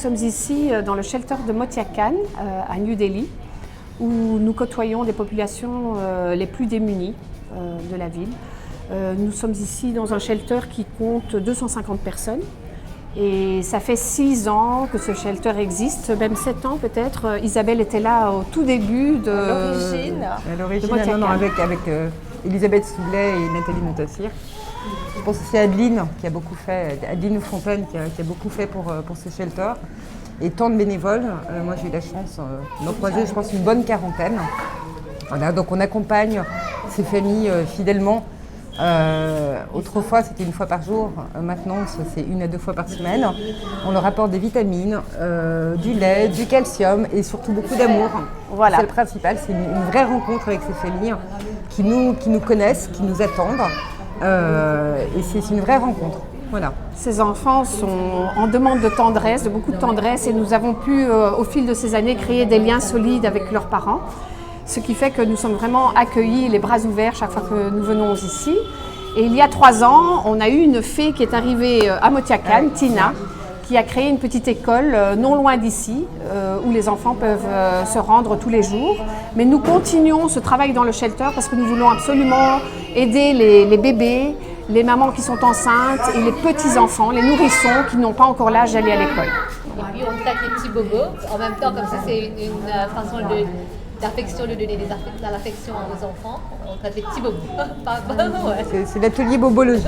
sommes ici dans le shelter de Motia Khan à New Delhi, où nous côtoyons des populations les plus démunies de la ville. Nous sommes ici dans un shelter qui compte 250 personnes. Et ça fait 6 ans que ce shelter existe, même 7 ans peut-être. Isabelle était là au tout début de l'origine. À l'origine, non, avec Elisabeth Soublet et Nathalie Montassir. Je pense aussi à Adeline, qui a beaucoup fait, Adeline Fontaine, qui a beaucoup fait pour ce shelter. Et tant de bénévoles. Moi, j'ai eu la chance d'en croiser, je pense, une bonne quarantaine. Voilà, donc on accompagne ces familles fidèlement. Autrefois, c'était 1 fois par jour. Maintenant, c'est 1 à 2 fois par semaine. On leur apporte des vitamines, du lait, du calcium et surtout beaucoup d'amour. Voilà. C'est le principal. C'est une vraie rencontre avec ces familles qui nous connaissent, qui nous attendent. Et c'est une vraie rencontre. Voilà. Ces enfants sont en demande de tendresse, de beaucoup de tendresse, et nous avons pu, au fil de ces années, créer des liens solides avec leurs parents. Ce qui fait que nous sommes vraiment accueillis les bras ouverts chaque fois que nous venons ici. Et il y a 3 ans, on a eu une fée qui est arrivée à Motia Khan, Tina, qui a créé une petite école non loin d'ici, où les enfants peuvent se rendre tous les jours. Mais nous continuons ce travail dans le shelter parce que nous voulons absolument aider les bébés, les mamans qui sont enceintes et les petits-enfants, les nourrissons qui n'ont pas encore l'âge d'aller à l'école. Et puis on traite les petits bobos. En même temps, comme ça, c'est une façon d'affection, de donner de l'affection aux enfants. On traite les petits bobos. Ouais. C'est l'atelier bobologie.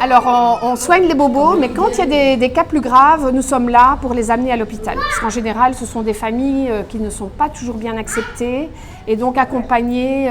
Alors on soigne les bobos, mais quand il y a des cas plus graves, nous sommes là pour les amener à l'hôpital. Parce qu'en général, ce sont des familles qui ne sont pas toujours bien acceptées. Et donc accompagnées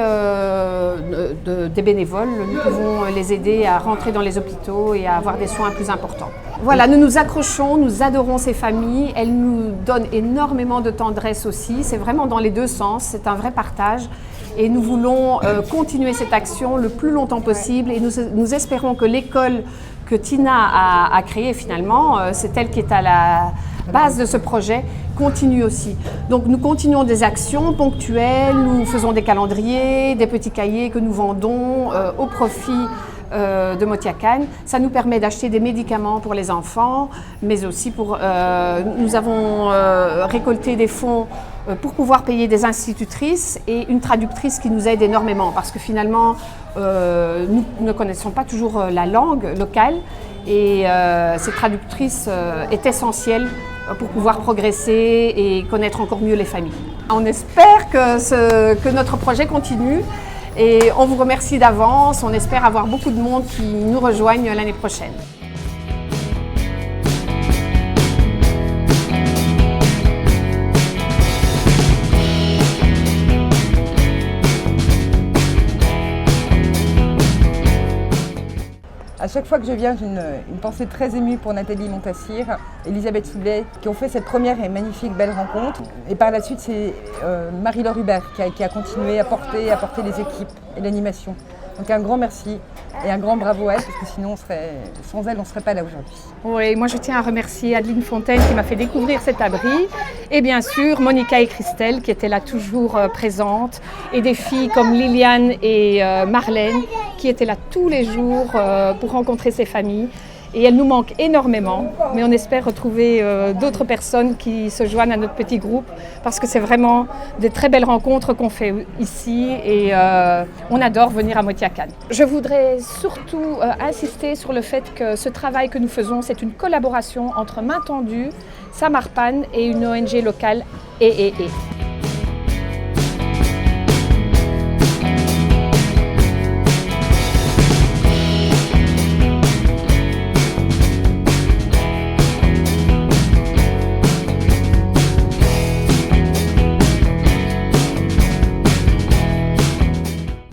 des bénévoles, nous pouvons les aider à rentrer dans les hôpitaux et à avoir des soins plus importants. Voilà, nous nous accrochons, nous adorons ces familles. Elles nous donnent énormément de tendresse aussi. C'est vraiment dans les deux sens, c'est un vrai partage. Et nous voulons continuer cette action le plus longtemps possible. Et nous espérons que l'école que Tina a créée finalement, c'est elle qui est à la base de ce projet, continue aussi. Donc nous continuons des actions ponctuelles, nous faisons des calendriers, des petits cahiers que nous vendons au profit de Motia Khan. Ça nous permet d'acheter des médicaments pour les enfants, mais aussi nous avons récolté des fonds pour pouvoir payer des institutrices et une traductrice qui nous aide énormément parce que finalement nous ne connaissons pas toujours la langue locale et cette traductrice est essentielle pour pouvoir progresser et connaître encore mieux les familles. On espère que notre projet continue. Et on vous remercie d'avance, on espère avoir beaucoup de monde qui nous rejoignent l'année prochaine. À chaque fois que je viens, j'ai une pensée très émue pour Nathalie Montassir, Elisabeth Soublet, qui ont fait cette première et magnifique belle rencontre. Et par la suite, c'est Marie-Laure Hubert qui a continué à porter les équipes et l'animation. Donc un grand merci et un grand bravo à elle, parce que sinon, sans elle, on ne serait pas là aujourd'hui. Oui, moi je tiens à remercier Adeline Fontaine qui m'a fait découvrir cet abri. Et bien sûr, Monica et Christelle qui étaient là toujours présentes. Et des filles comme Liliane et Marlène qui étaient là tous les jours pour rencontrer ces familles. Et elles nous manquent énormément, mais on espère retrouver d'autres personnes qui se joignent à notre petit groupe parce que c'est vraiment des très belles rencontres qu'on fait ici et on adore venir à Motia Khan. Je voudrais surtout insister sur le fait que ce travail que nous faisons, c'est une collaboration entre Main Tendue, Samarpan et une ONG locale, EEE.